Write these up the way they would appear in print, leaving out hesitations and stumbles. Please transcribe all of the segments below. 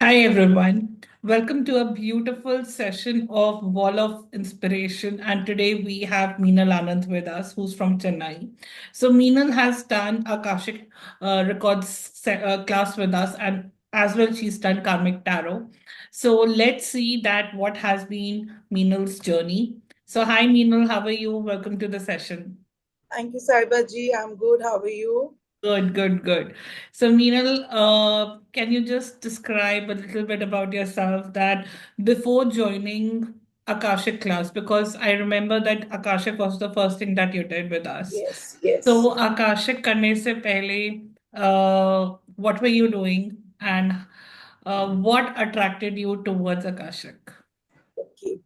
Hi everyone. Welcome to a beautiful session of Wall of Inspiration. And today we have Meenal Anand with us, who's from Chennai. So Meenal has done Akashic Records class with us, and as well she's done Karmic Tarot. So let's see that what has been Meenal's journey. So hi Meenal, how are you? Welcome to the session. Thank you, Saiba ji. I'm good. How are you? Good, good, good. So, Meenal, can you just describe a little bit about yourself that before joining Akashic class, because I remember that Akashic was the first thing that you did with us. Yes, yes. So, Akashic करने से पहले, what were you doing and what attracted you towards Akashic? Okay.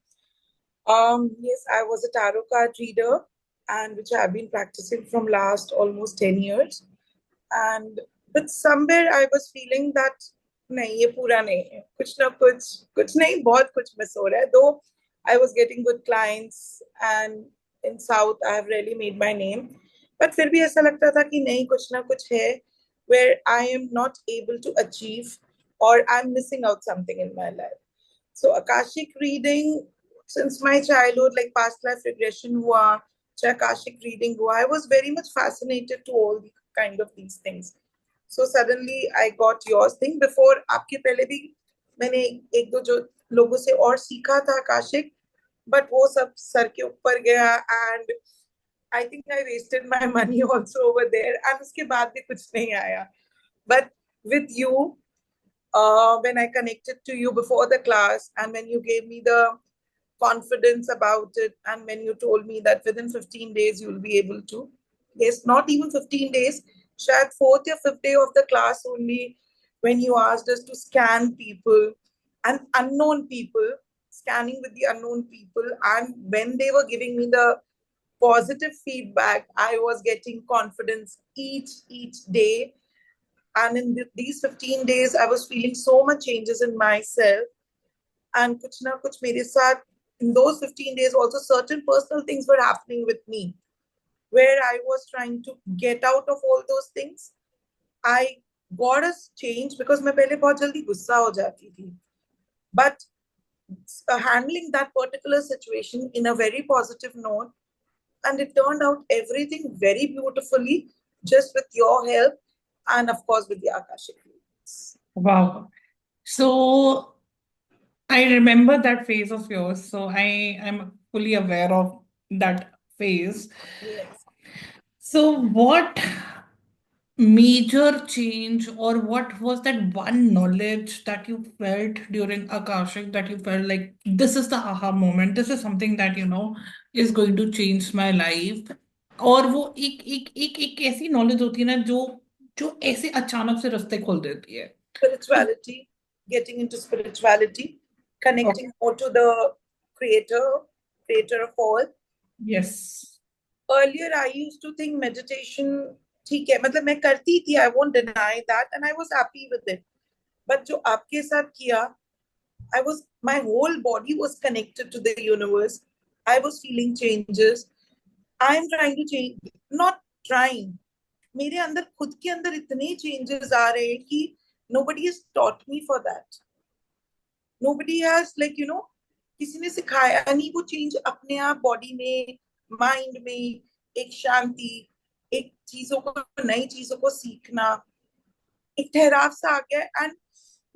Yes, I was a tarot card reader, and which I've been practicing from last almost 10 years. And but somewhere I was feeling that नहीं ये पूरा नहीं है कुछ ना कुछ नहीं बहुत कुछ मिस हो रहा है though I was getting good clients and in South I have really made my name but फिर भी ऐसा लगता था कि नहीं कुछ ना कुछ है where I am not able to achieve or I'm missing out something in my life. So Akashic reading since my childhood, like past life regression hua, Akashic reading hua, I was very much fascinated to all the kind of these things. So suddenly I got yours thing. Before आपके पहले भी मैंने एक दो जो लोगों से और सीखा था आकाशिक बट वो सब सर के ऊपर गया and I think I wasted my money also over there and उसके बाद भी कुछ नहीं आया but with you when I connected to you before the class and when you gave me the confidence about it and when you told me that within 15 days you'll be able to. Yes, not even 15 days, shayad fourth or fifth day of the class only when you asked us to scan people and unknown people, scanning with the unknown people. And when they were giving me the positive feedback, I was getting confidence each day and in these 15 days, I was feeling so much changes in myself. And kuch na kuch mere saath, in those 15 days, also certain personal things were happening with me where I was trying to get out of all those things. I got a change because मैं पहले बहुत जल्दी गुस्सा हो जाती थी. But handling that particular situation in a very positive note, and it turned out everything very beautifully just with your help and of course with the Akashic readings. Wow. So, I remember that phase of yours, so I am fully aware of that phase. Yes. So, what major change or what was that one knowledge that you felt during Akashic that you felt like this is the aha moment, this is something that is going to change my life? और वो एक एक एक एक ऐसी knowledge होती है ना जो जो ऐसे अचानक से रास्ते खोल देती है. Spirituality, getting into spirituality, connecting more to the creator, creator of all. Yes. Earlier, I used to think meditation, ठीक है मतलब मैं करती थी, I won't deny that, and I was happy with it. But जो आपके साथ किया, I was my whole body was connected to the universe. I was feeling changes. I'm trying to change, not trying. मेरे अंदर खुद के अंदर इतने चेंजेस आ रहे हैं कि nobody has taught me for that. Nobody has like किसी ने सिखाया नहीं वो चेंज अपने आप बॉडी में माइंड में एक शांति एक चीजों को नई चीजों को सीखना एक ठहराव सा आ गया एंड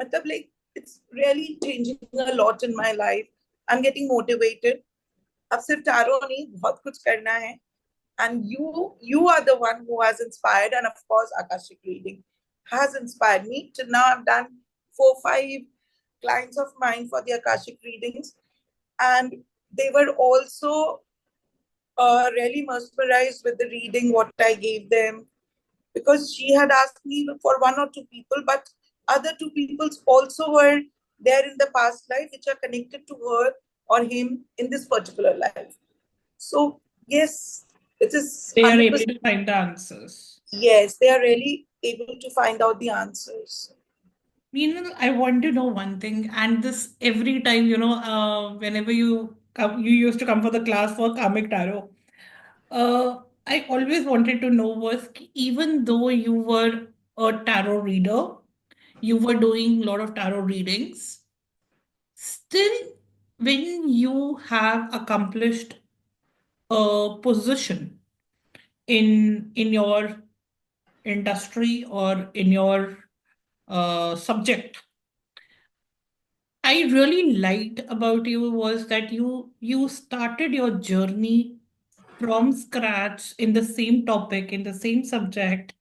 मतलब like it's really changing a lot in my life I am getting motivated अब सिर्फ टारो नहीं बहुत कुछ करना है and you are the one who has inspired and of course akashic reading has inspired me till now. I've done 4 5 clients of mine for the akashic readings and they were also really mesmerized with the reading what I gave them because she had asked me for 1 or 2 people but other 2 people also were there in the past life which are connected to her or him in this particular life. So yes, it is They are able 100%. to find the answers. Yes, they are really able to find out the answers. Meanwhile, I want to know one thing, and this every time, whenever you come, you used to come for the class for Karmic Tarot. I always wanted to know was कि even though you were a tarot reader, you were doing a lot of tarot readings. Still, when you have accomplished a position in your industry or in your subject, I really liked about you was that you started your journey from scratch in the same topic, in the same subject.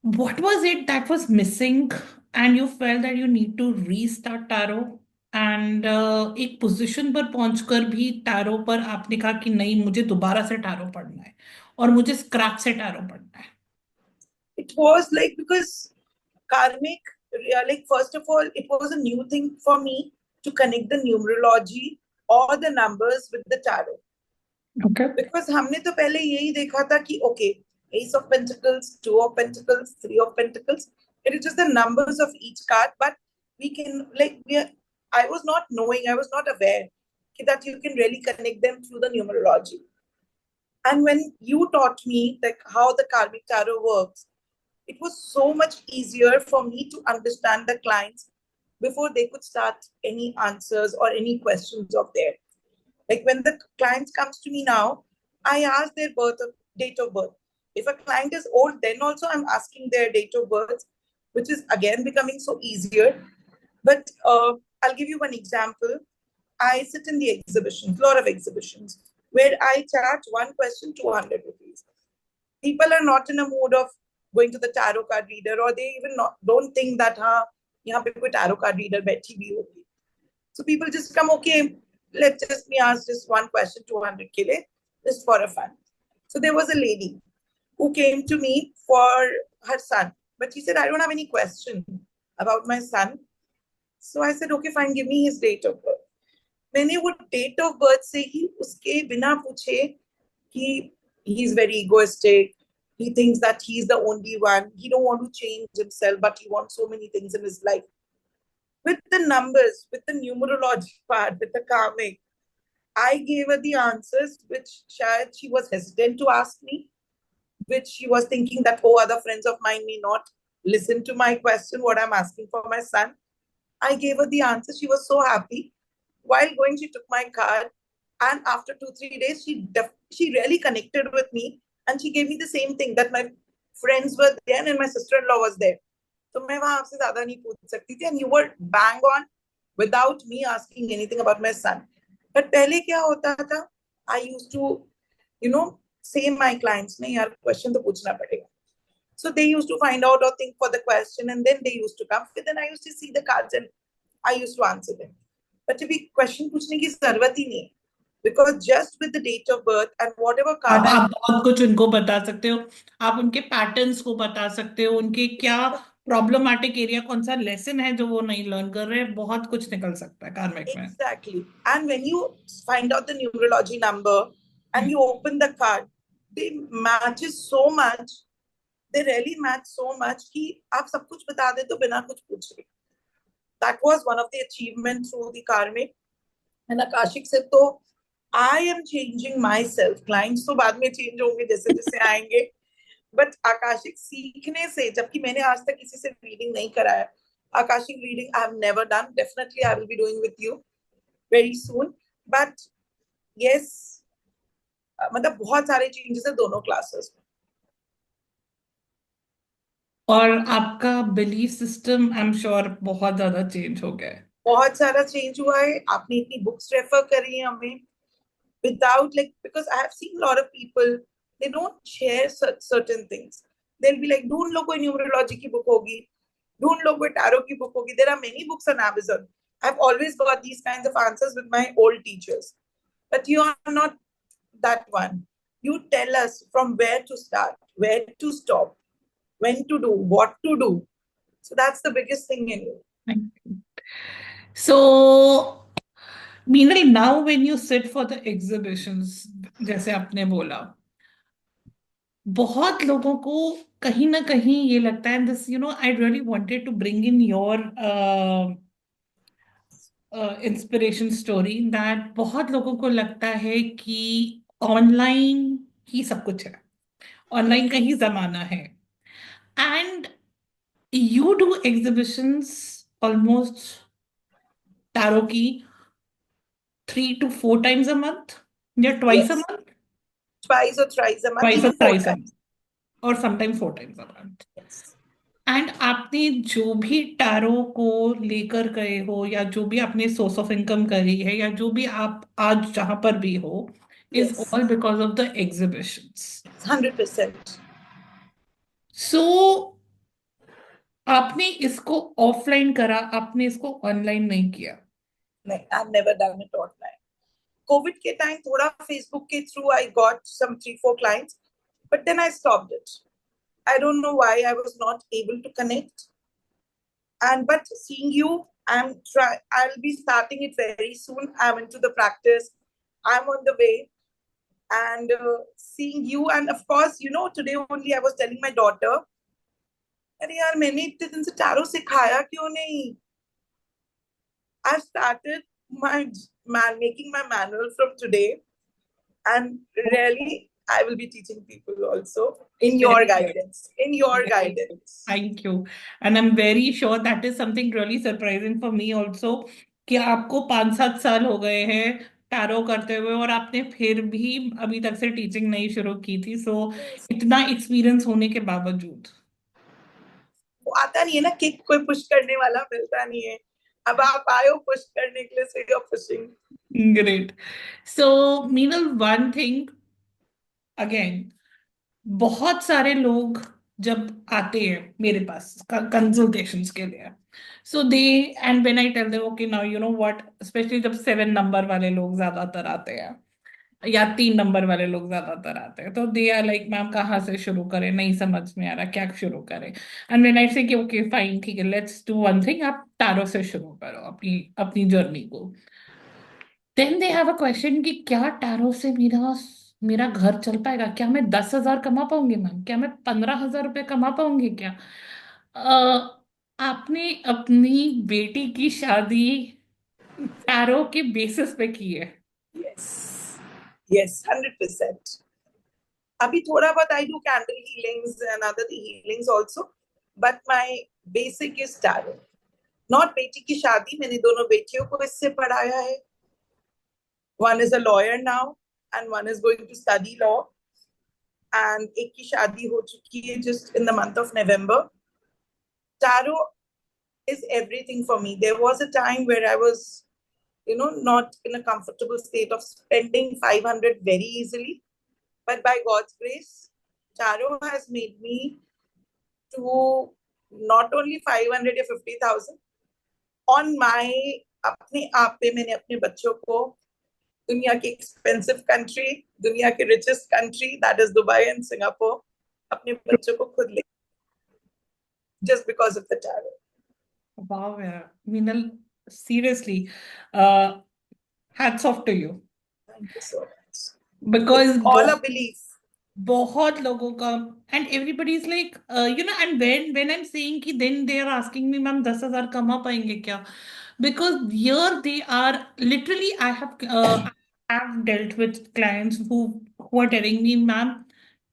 What was it that was missing and you felt that you need to restart tarot? And एक position पर पहुंचकर भी tarot पर आपने कहा कि नहीं, मुझे दोबारा से टैरो पढ़ना है और मुझे स्क्रैच से टैरो पढ़ना है. It was like because karmic, like first of all, it was a new thing for me to connect the numerology or the numbers with the tarot. Okay. Because हमने तो पहले यही देखा था कि okay, ace of pentacles, two of pentacles, three of pentacles, it is just the numbers of each card, but we can like I was not knowing, I was not aware that you can really connect them through the numerology. And when you taught me like how the karmic tarot works, it was so much easier for me to understand the clients before they could start any answers or any questions of theirs. Like when the client comes to me now, I ask their date of birth. If a client is old, then also I'm asking their date of birth, which is again becoming so easier. But I'll give you one example. I sit in the exhibitions, a lot of exhibitions, where I charge one question 200 rupees. People are not in a mood of going to the tarot card reader, or they even don't think that यहाँ पे कोई tarot card reader बैठी भी होगी. So people just come, okay, let's just me ask just one question 200 ke liye, just for a fun. So there was a lady who came to me for her son, but she said, I don't have any question about my son. So I said, okay, fine, give me his date of birth. मैंने वो date of birth से ही उसके बिना पूछे कि he is very egoistic, he thinks that he is the only one, he don't want to change himself, but he wants so many things in his life. With the numbers, with the numerology part, with the karmic, I gave her the answers which she was hesitant to ask me, which she was thinking that, oh, other friends of mine may not listen to my question, what I'm asking for my son. I gave her the answer. She was so happy. While going, she took my card. And after 2, 3 days, she really connected with me. And she gave me the same thing that my friends were there and my sister-in-law was there. तो मैं वहां आपसे ज्यादा नहीं पूछ सकती थी, and you were bang on without me asking anything about my son. But पहले क्या होता था, I used to, say my clients, नहीं यार question तो पूछना पड़ेगा. So they used to find out or think for the question, and then they used to come. But then I used to see the cards and I used to answer them. But अभी question पूछने की जरूरत ही नहीं, because just with the date of birth and whatever card आप बहुत कुछ उनको बता सकते हो. आप उनके पैटर्न्स को बता सकते हो, उनके क्या प्रॉब्लमेटिक एरिया, कौन सा लेसन है जो वो नहीं लर्न कर रहे हैं. बहुत कुछ निकल सकता है कार्मिक में. exactly. And when you find out the numerology number and you open the card, they matches so much. They really match so much कि आप सब कुछ बता दे तो बिना कुछ पूछे. That was one of the achievements through the karmic. And Akashic said, तो I am changing myself. Clients तो बाद में change होंगे जैसे जैसे आएंगे. But Akashic सीखने से, जबकि मैंने आज तक किसी से reading नहीं कराया. Akashic reading I have never done. Definitely I will be doing with you very soon. But yes, मतलब बहुत सारे changes है दोनों classes में. और आपका belief system I am sure बहुत ज्यादा चेंज हो गया है. बहुत सारा चेंज हुआ है. आपने इतनी बुक्स रेफर करी है हमें without like, because I have seen a lot of people, they don't share certain things. They'll be like, ढूंढ लो कोई न्यूमरोलॉजी की बुक होगी, ढूंढ लो कोई टैरो की बुक होगी. There are many books on Amazon. I've always got these kinds of answers with my old teachers. But you are not that one. You tell us from where to start, where to stop, when to do, what to do. So that's the biggest thing in you. So, Meenal, now when you sit for the exhibitions, जैसे आपने बोला, बहुत लोगों को कहीं ना कहीं ये लगता है, this I really wanted to bring in your inspiration story, that बहुत लोगों को लगता है कि ऑनलाइन ही सब कुछ है, ऑनलाइन का ही जमाना है. And You do exhibitions almost tarot की 3 to 4 times a month या twice a Yes, month, twice or thrice a month, twice or even four thrice a month, times. or sometimes 4 times a month. Yes, and आपने जो भी tarot को लेकर गए हो या जो भी आपने सोर्स ऑफ इनकम करी है या जो भी आप आज जहां पर भी हो is yes, all because of the exhibitions. 100%. सो आपने इसको ऑफलाइन करा, आपने इसको ऑनलाइन नहीं किया. No, I've never done it online. COVID के time थोड़ा Facebook के through I got some 3 4 clients, but then I stopped it. I don't know why I was not able to connect. And but seeing you, I'll be starting it very soon. I'm into the practice. I'm on the way. And seeing you, and of course, today only I was telling my daughter, अरे यार मैंने इतने दिन से tarot सिखाया क्यों नहीं? I started my making my manual from today, and really I will be teaching people also in your Very good. guidance. In your Very good. guidance. Thank you. And I'm very sure that is something really surprising for me also कि आपको 5-7 साल हो गए हैं tarot करते हुए और आपने फिर भी अभी तक से टीचिंग नहीं शुरू की थी. सो Yes. इतना एक्सपीरियंस होने के बावजूद. वो आता नहीं है ना, किक कोई पुश करने वाला मिलता नहीं है. अब आप आए हो पुश करने के लिए, so you're pushing. Great. So Meenal, one thing again, बहुत सारे लोग जब आते हैं मेरे पास कंसल्टेशंस के लिए, so they and when I tell them okay now you know what, specially जब 7 नंबर वाले लोग ज्यादातर आते हैं या 3 नंबर वाले लोग ज्यादातर आते हैं, तो दे आर लाइक मैम कहाँ से शुरू करें, नहीं समझ में आ रहा क्या शुरू करें. एंड व्हेन आई से कि ओके फाइन ठीक है, लेट्स डू वन थिंग, आप टैरो से शुरू करो अपनी अपनी जर्नी को. Then they have a question कि क्या टैरो से मेरा मेरा घर चल पाएगा, क्या मैं 10,000 कमा पाऊंगी मैम, क्या मैं 15,000 रुपये कमा पाऊंगी क्या. आपने अपनी बेटी की शादी टैरो के बेसिस पे की है. Yes. Yes, 100%. अभी थोड़ा बहुत I do candle healings and other healings also, but my basic is tarot. Not बेटी की शादी, मैंने दोनों बेटियों को इससे पढ़ाया है. One is a lawyer now and one is going to study law. And एक की शादी हो चुकी है just in the month of November. Tarot is everything for me. There was a time where I was, not in a comfortable state of spending 500 very easily. But by God's grace, Tarot has made me to not only 500 or 50,000 on my अपने आप पे मैंने अपने बच्चों को दुनिया की expensive country, दुनिया के richest country that is Dubai and Singapore, अपने बच्चों को खुद ले, just because of the tarot. Wow, yeah. Meenal, seriously, uh, hats off to you. Thank you so much. It's Because all a belief. बहुत लोगों का, and everybody is like you know, and when I am saying कि then they are asking me ma'am 10,000 कमा पाएंगे क्या, because here they are literally I have dealt with clients who are telling me ma'am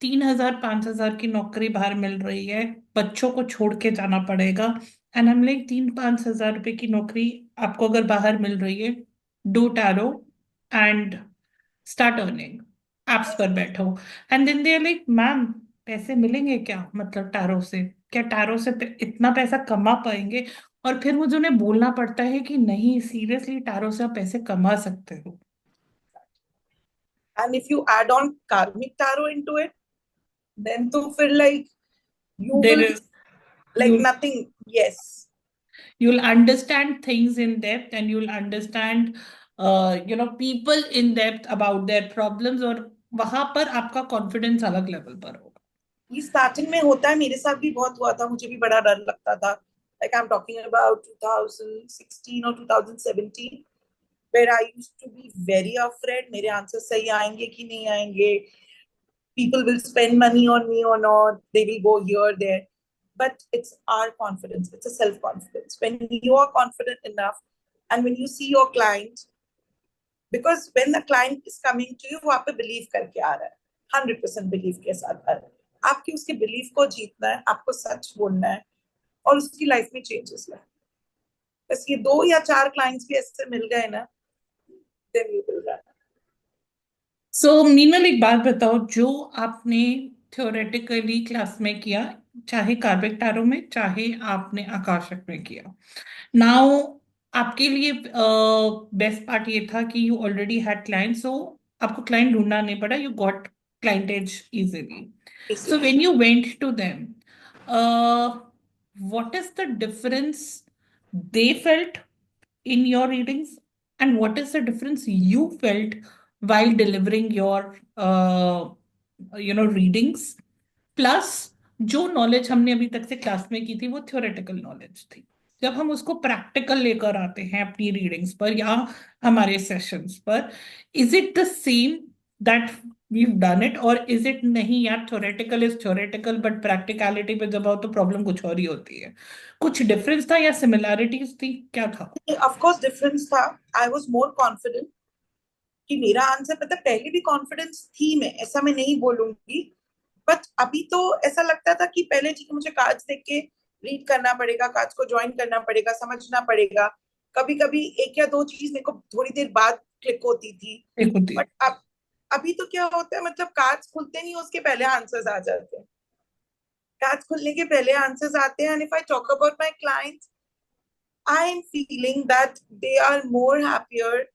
3,000 5,000 की नौकरी बाहर मिल रही है, बच्चों को छोड़ के जाना पड़ेगा. एंड हम लाइक 3-5 हजार रुपए की नौकरी आपको अगर बाहर मिल रही है, do tarot and start earning, apps पर बैठो. And then they are like ma'am पैसे मिलेंगे क्या, मतलब टैरो से, क्या टैरो से इतना पैसा कमा पाएंगे. और फिर मुझे उन्हें बोलना पड़ता है कि नहीं सीरियसली टैरो से आप पैसे कमा सकते हो. And if you add on karmic tarot into it, then to feel like you There will is, like you nothing. Yes. you'll understand things in depth and you'll understand you know people in depth about their problems, और वहां पर आपका confidence अलग level पर होगा. ये starting में होता है, मेरे साथ भी बहुत हुआ था, मुझे भी बड़ा डर लगता था. Like I'm talking about 2016 or 2017, where I used to be very afraid मेरे आंसर सही आएंगे कि नहीं आएंगे, people will spend money on me or not, they will go here there. But it's our confidence, it's a self confidence. When you are confident enough and when you see your client, because when the client is coming to you, वो आप पे believe करके आ रहा है, 100% believe के साथ आ रहा है. आपकी उसके belief को जीतना है, आपको सच बोलना है. और उसकी लाइफ में चेंजेस लाए। बस ये 2 या 4 क्लाइंट्स भी ऐसे मिल गए ना, देन यू विल रन। सो मीनल, एक बात बताओ, जो आपने थ्योरेटिकली क्लास में किया, चाहे कार्बिक टैरो में, चाहे आपने आकाशक में किया, नाउ आपके लिए बेस्ट पार्ट ये था कि यू ऑलरेडी हैड क्लाइंट, सो आपको क्लाइंट ढूंढना नहीं पड़ा, you got clientage easily. So इसीलिए when you went to them, what is the difference they felt in your readings, and what is the difference you felt while delivering your readings? Plus जो knowledge हमने अभी तक से class में की थी वो थ्योरेटिकल नॉलेज थी. जब हम उसको प्रैक्टिकल लेकर आते हैं अपनी रीडिंग्स पर या हमारे सेशंस पर, is it the same that we done it, और इज इट नहीं यार, theoretical is theoretical but practicality पे जब आओ तो प्रॉब्लम कुछ और ही होती है? कुछ डिफरेंस था या सिमिलैरिटीज थी, क्या था? ऑफ कोर्स डिफरेंस था। आई वाज मोर कॉन्फिडेंट कि मेरा आंसर, मतलब पहले भी कॉन्फिडेंस थी, मैं ऐसा मैं नहीं बोलूंगी, बट अभी तो ऐसा लगता था कि पहले ठीक है मुझे कार्ड्स देख के रीड करना पड़ेगा, कार्ड्स को ज्वाइन करना पड़ेगा, समझना पड़ेगा। कभी कभी 1 या 2 चीज मेरे को थोड़ी देर बाद क्लिक होती थी। एक होती है. बट अब अभी तो क्या होता है, मतलब कार्ड्स खुलते नहीं उसके पहले आंसर्स आ जाते हैं। कार्ड्स खुलने के पहले आंसर्स आते हैं। And if I talk about my clients, I am feeling that they are more happier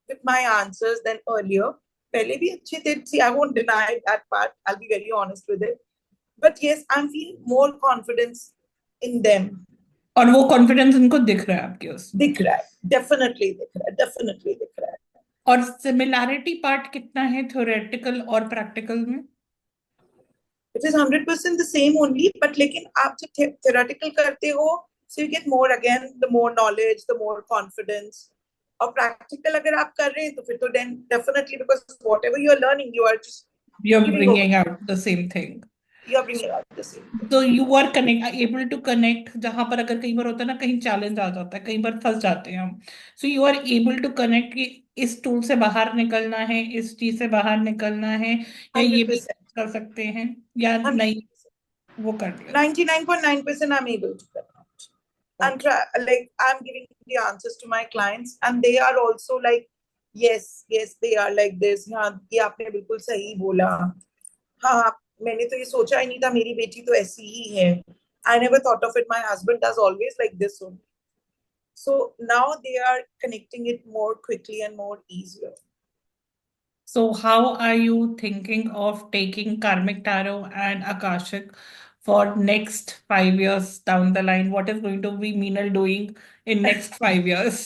with my answers than earlier. पहले भी अच्छे थे. See, I won't deny that part. I'll be very honest with it. But yes, I'm feeling more confidence in them. और वो confidence उनको दिख रहा है आपके उसमें? दिख रहा है, डेफिनेटली दिख रहा है, डेफिनेटली दिख रहा है. और सिमिलैरिटी पार्ट कितना है थ्योरेटिकल और प्रैक्टिकल में? It is 100% the same only. But लेकिन आप जब theoretical करते हो, so you get more again, the more knowledge, the more confidence. और practical अगर आप कर रहे हैं तो फिर तो then definitely, because whatever you are learning, you are just You're giving over. bringing out the same thing. You are bringing out the same thing. तो you are connect able to connect, जहां पर अगर कई बार होता है ना, कहीं challenge आ जाता है, कई बार फंस जाते हैं हम. So you are able to connect कि इस टूल से बाहर निकलना है, इस चीज से बाहर निकलना है, या ये भी 100%. कर सकते हैं या नहीं, 100%. वो कर लिया. 99.9% I'm able to connect. And okay. try, like I'm giving the answers to my clients, and they are also like, yes, yes, they are like this. हाँ, ये आपने बिल्कुल सही बोला. हाँ, मैंने तो ये सोचा ही नहीं था, मेरी बेटी तो ऐसी ही है. I never thought of it. My husband does always like this only. So now they are connecting it more quickly and more easier. So how are you thinking of taking karmic tarot and akashic for next 5 years down the line? What is going to be Meenal doing in next 5 years?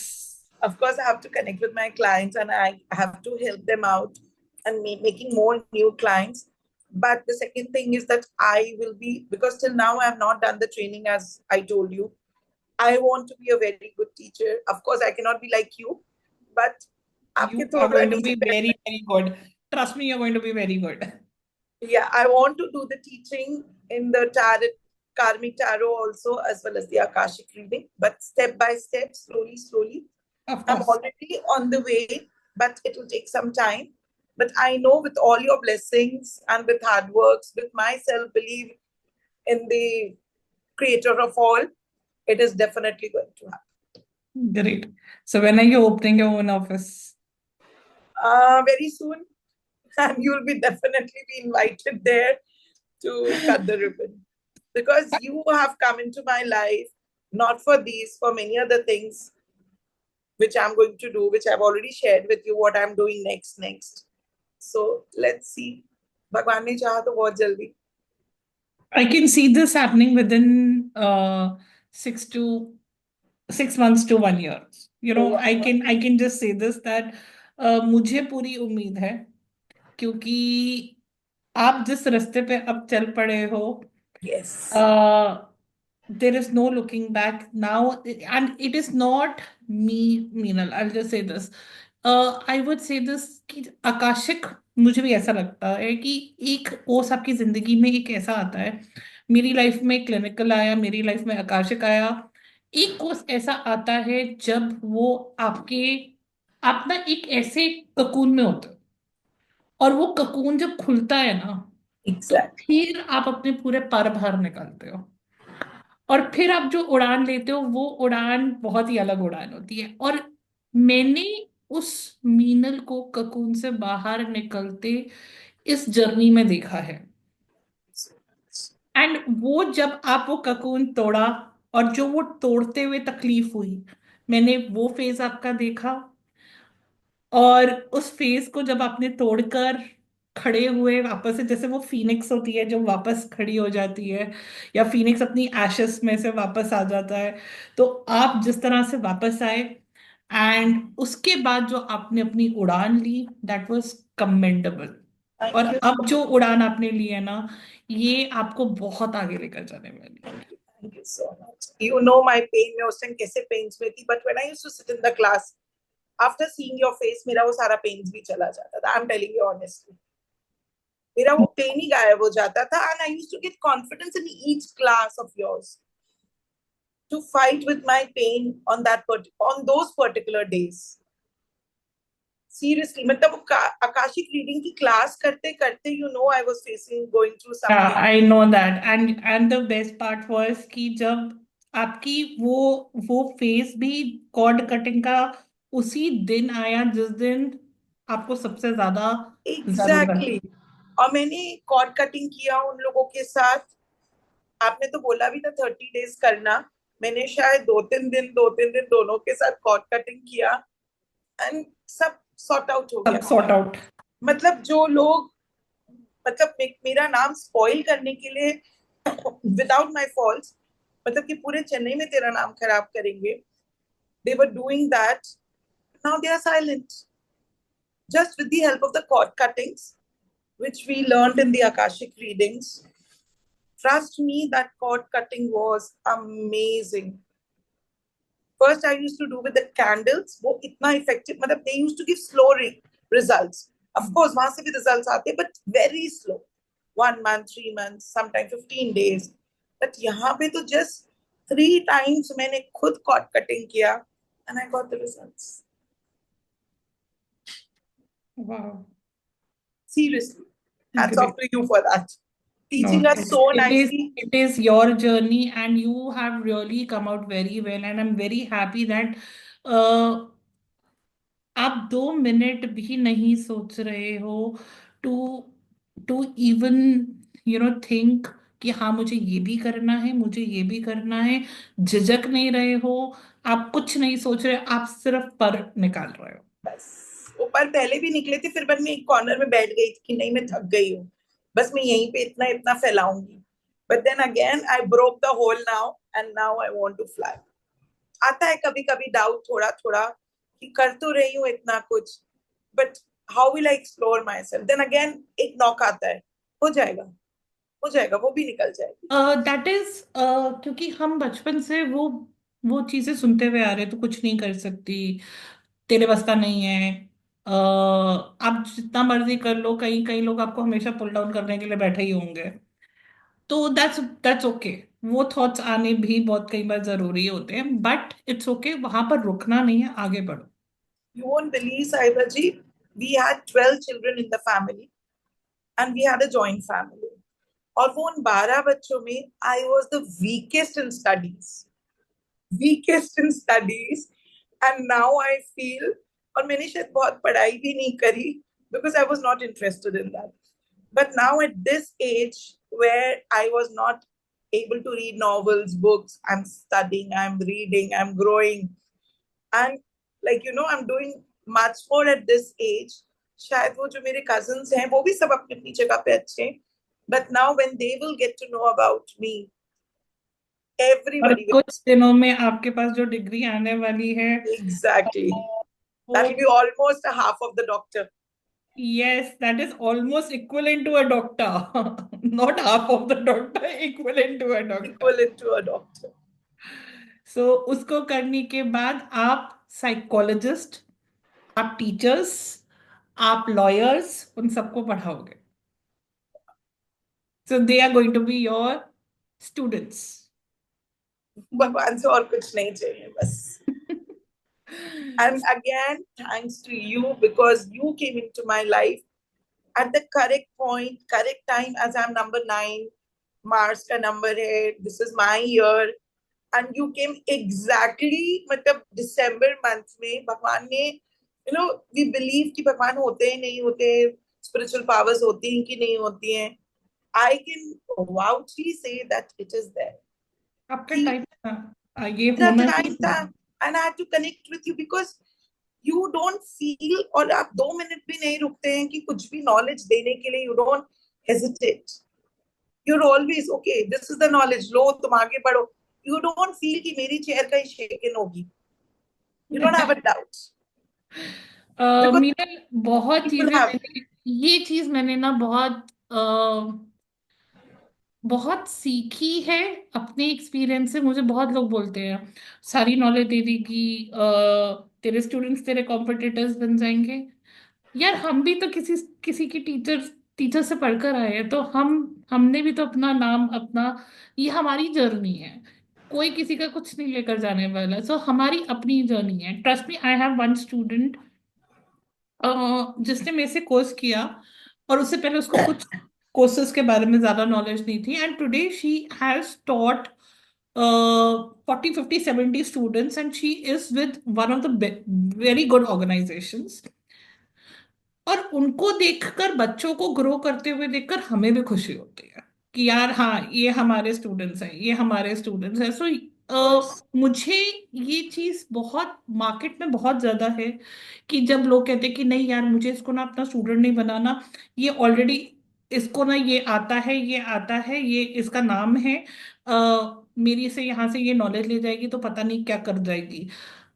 Of course, I have to connect with my clients and I have to help them out and making more new clients. But the second thing is that I will be, because till now I have not done the training as I told you. I want to be a very good teacher. Of course, I cannot be like you, but आपके You are थोड़ा going to नीचे be very, very good. Trust me, you're going to be very good. yeah, I want to do the teaching in the tarot, karmic tarot also, as well as the akashic reading, but step by step, slowly, slowly. Of I'm course. already on the way, but it will take some time. But I know with all your blessings and with hard works, with my self belief in the creator of all, it is definitely going to happen. Great. So when are you opening your own office? Very soon, and you'll be definitely be invited there to cut the ribbon, because you have come into my life not for these, for many other things which I'm going to do, which I've already shared with you what I'm doing next. So let's see. भगवान ने चाहा तो बहुत जल्दी. I can see this happening within 6 months to 1 year. I can just say this that मुझे पूरी उम्मीद है, क्योंकि आप जिस रास्ते पे अब चल पड़े हो, Yes. there is no looking back now, and it is not me, Meenal. I'll just say this. I would say this कि आकाशिक, मुझे भी ऐसा लगता है कि एक कोर्स आपकी जिंदगी में एक ऐसा आता है. मेरी लाइफ में क्लिनिकल आया, मेरी लाइफ में आकाशिक आया. एक कोर्स ऐसा आता है जब वो आपके, आप ना एक ऐसे ककून में होते हो, और वो ककून जब खुलता है ना, तो Exactly. फिर आप अपने पूरे पर बाहर निकालते हो. और फिर आप जो उड़ान लेते हो वो उड़ान बहुत ही अलग उड़ान होती है। और मैंने उस मीनल को ककून से बाहर निकलते इस जर्नी में देखा है। एंड वो जब आप वो ककून तोड़ा और जो वो तोड़ते हुए तकलीफ हुई, मैंने वो फेज आपका देखा। और उस फेज को जब आपने तोड़कर खड़े हुए वापस से, जैसे वो फीनिक्स होती है जो वापस खड़ी हो जाती है, या फीनिक्स अपनी एशेस में से वापस आ जाता है, तो आप जिस तरह से वापस आए एंड उसके बाद जो आपने अपनी उड़ान ली, दैट वाज कमेंडेबल। और थैंक यू, अब जो उड़ान आपने ली है ना, ये आपको बहुत आगे लेकर जाने वाली है। Thank you so much. You know my pain, मैं उस टाइम कैसे पेन्स में थी, but when I used to sit in the class after seeing your face, मेरा वो सारा पेन्स भी चला जाता था। I am telling you honestly, मेरा वो पेन ही गायब हो जाता था। And I used to get confidence in each class of yours to fight with my pain on on those particular days. Seriously, मतलब आकाशिक रीडिंग की क्लास करते करते I was facing going through something. I know that. And the best part was कि जब आपकी वो face भी cord cutting का उसी दिन आया जिस दिन आपको सबसे ज्यादा जरूरत। Exactly exactly. और मैंने कॉर्ड कटिंग किया उन लोगों के साथ। आपने तो बोला भी था 30 डेज करना, मैंने शायद 2-3 दिन 2-3 दिन दोनों के साथ कॉर्ड कटिंग किया एंड सब सॉर्ट आउट हो सब गया। Sort out. मतलब जो लोग, मतलब मेरा नाम स्पॉइल करने के लिए विदाउट माई फॉल्ट, मतलब कि पूरे चेन्नई में तेरा नाम खराब करेंगे, they were doing that, now they are silent just with the help of the cord cuttings which we learned in the akashic readings. Trust me, that cord cutting was amazing. First I used to do with the candles, वो इतना effective, मतलब they used to give slow results. Of course वहां से भी results आते, but very slow, 1 month, 3 months, sometimes 15 days. But यहाँ पे तो just 3 times मैंने खुद cord cutting किया and I got the results. वाह। Seriously, hats off great. to you for that. No, Teaching us so it is nicely. it is your journey, and you have really come out very well. And I'm very happy that uh, आप 2 minute भी नहीं सोच रहे हो to to even think कि हाँ मुझे ये भी करना है, मुझे ये भी करना है। झिझक नहीं रहे हो, आप कुछ नहीं सोच रहे, आप सिर्फ पर निकाल रहे हो। बस ऊपर पहले भी निकले थे, फिर बस मैं एक कॉर्नर में बैठ गई थी कि नहीं मैं थक गई हूँ, बस मैं यहीं पे इतना इतना फैलाऊंगी। But then again I broke the hole now and now I want to fly. आता है कभी कभी डाउट थोड़ा थोड़ा कि कर तो रही हूँ इतना कुछ, but how will I explore myself. Then again एक नॉक आता है, हो जाएगा, हो जाएगा, वो भी निकल जाएगी। दैट इज क्योंकि हम बचपन से वो चीजें सुनते हुए आ रहे हैं, तो कुछ नहीं कर सकती, तेरे बस का नहीं है। आप जितना मर्जी कर लो, कई कई लोग आपको हमेशा पुल डाउन करने के लिए बैठे ही होंगे। तो दैट्स ओके। वो थॉट्स आने भी बहुत कई बार जरूरी होते हैं, बट इट्स ओके, वहां पर रुकना नहीं है, आगे बढ़ो। You won't believe, Saiba ji, we had 12 children in the family and we had a joint family. और वो उन 12 बच्चों में I was the weakest in studies. And now I feel, और मैंने शायद बहुत पढ़ाई भी नहीं करी because I was not interested in that, but now at this age where I was not able to read novels, books, I'm studying, I'm reading, I'm growing, and I'm doing much more at this age. शायद वो जो मेरे cousins हैं वो भी सब अपनी अपनी जगह पे अच्छे हैं, but now when they will get to know about me, और everybody will. कुछ दिनों में आपके पास जो डिग्री आने वाली है, Exactly, वो, that will be almost a half of the doctor. Yes, that is almost equivalent to a doctor. Not half of the doctor, equivalent to a doctor. Equivalent to a doctor. So उसको करने के बाद आप psychologist, आप teachers, आप lawyers, उन सबको पढ़ाओगे। So they are going to be your students. भगवान से और कुछ नहीं चाहिए बस। And again, thanks to you because you came into my life at the correct point, correct time, as I'm number 9. Mars का नंबर है, this is my year, and you came exactly, मतलब दिसंबर मंथ में भगवान ने, we believe कि भगवान होते हैं नहीं होते, स्पिरिचुअल पावर्स होती हैं कि नहीं होती हैं। I can वाउचली say that it is there, आपका कि टाइम था, ये मेरा होना ही टाइम था, था। And I had to connect with you because you don't feel, और आप 2 मिनट भी नहीं रुकते हैं कि कुछ भी नॉलेज देने के लिए, you don't hesitate, you're always okay, this is the knowledge, लो तुम आगे बढ़ो, you don't feel कि मेरी चेयर कहीं शेकन होगी, you don't have a doubt, because Meenal, बहुत people चीजें have, मैंने, ये चीज मैंने ना बहुत सीखी है अपने एक्सपीरियंस से। मुझे बहुत लोग बोलते हैं सारी नॉलेज दे देगी, तेरे स्टूडेंट्स तेरे कॉम्पिटिटर्स बन जाएंगे। यार हम भी तो किसी किसी की टीचर से पढ़कर आए हैं, तो हमने भी तो अपना नाम अपना, ये हमारी जर्नी है। कोई किसी का कुछ नहीं लेकर जाने वाला, सो हमारी अपनी जर्नी है। Trust me, I have one student जिसने मेरे से कोर्स किया, और उससे पहले उसको कुछ कोर्सेज के बारे में ज्यादा नॉलेज नहीं थी, and today she has taught 40 50 70 students, and she is with one of the very good organisations. और उनको देखकर, बच्चों को ग्रो करते हुए देखकर हमें भी खुशी होती है कि यार हाँ, ये हमारे स्टूडेंट्स हैं, ये हमारे स्टूडेंट्स हैं। सो course, मुझे ये चीज बहुत मार्केट में बहुत ज्यादा है कि जब लोग कहते हैं कि नहीं यार, मुझे इसको ना अपना स्टूडेंट नहीं बनाना, ये ऑलरेडी, इसको ना ये आता है, ये आता है, ये इसका नाम है, मेरी से यहाँ से ये नॉलेज ले जाएगी तो पता नहीं क्या कर जाएगी।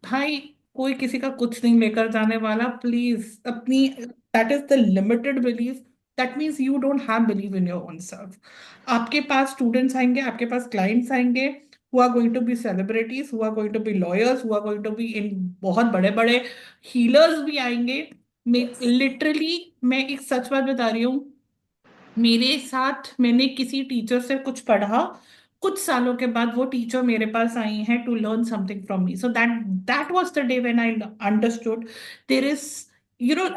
भाई, कोई किसी का कुछ नहीं लेकर जाने वाला, प्लीज अपनी, that is the limited belief, that means you don't have believe in your own self. आपके पास स्टूडेंट्स आएंगे, आपके पास क्लाइंट्स आएंगे, who are going to be celebrities, who are going to be lawyers, who are going to be in, बहुत बड़े बड़े healers भी आएंगे। मैं yes, लिटरली, मैं एक सच बात बता रही हूँ, मेरे साथ मैंने किसी टीचर से कुछ पढ़ा, कुछ सालों के बाद वो टीचर मेरे पास आई हैं to learn something from me, so that that was the day when I understood there is, you know,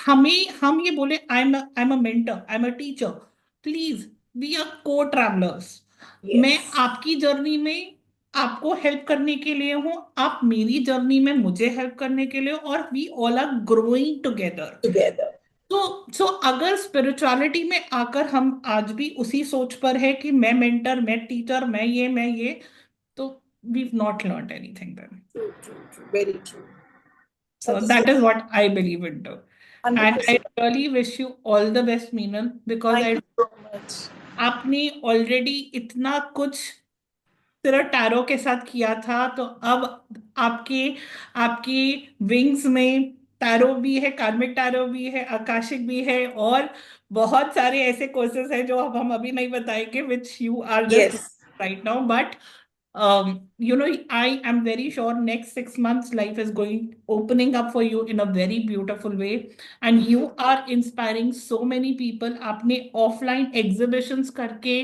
हमें, हम ये बोले I am a mentor, I am a teacher, please, we are co travellers. मैं yes, आपकी journey में आपको help करने के लिए हूँ, आप मेरी जर्नी में मुझे हेल्प करने के लिए हो, और we all are growing together. together, तो अगर स्पिरिचुअलिटी में आकर हम आज भी उसी सोच पर है कि मैं मेंटर, मैं टीचर, मैं ये, तो we not learn anything then. true, true, true, very true, So that is so, that is what I believe into. And I 100%, really wish you all the best, Meenal, because thank I, you so much, आपने already इतना कुछ सिर्फ tarot के साथ किया था, तो अब आपके आपकी विंग्स में टैरो भी है, कार्मिक टैरो भी है, आकाशिक भी है, और बहुत सारे ऐसे कोर्सेज हैं जो अब हम अभी नहीं बताएंगे, which you are just yes, right now, but I am very sure next 6 months life is going opening up for you in a very beautiful way, and you are inspiring so many people. आपने offline exhibitions करके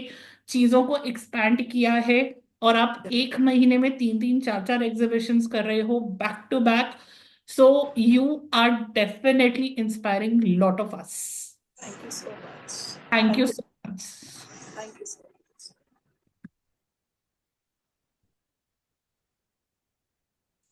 चीजों को expand किया है, और आप एक महीने में 3 3 4 4 एग्जीबिशंस कर रहे हो back to back, so you are definitely inspiring lot of us. thank you so much, thank thank you you, so much. thank you so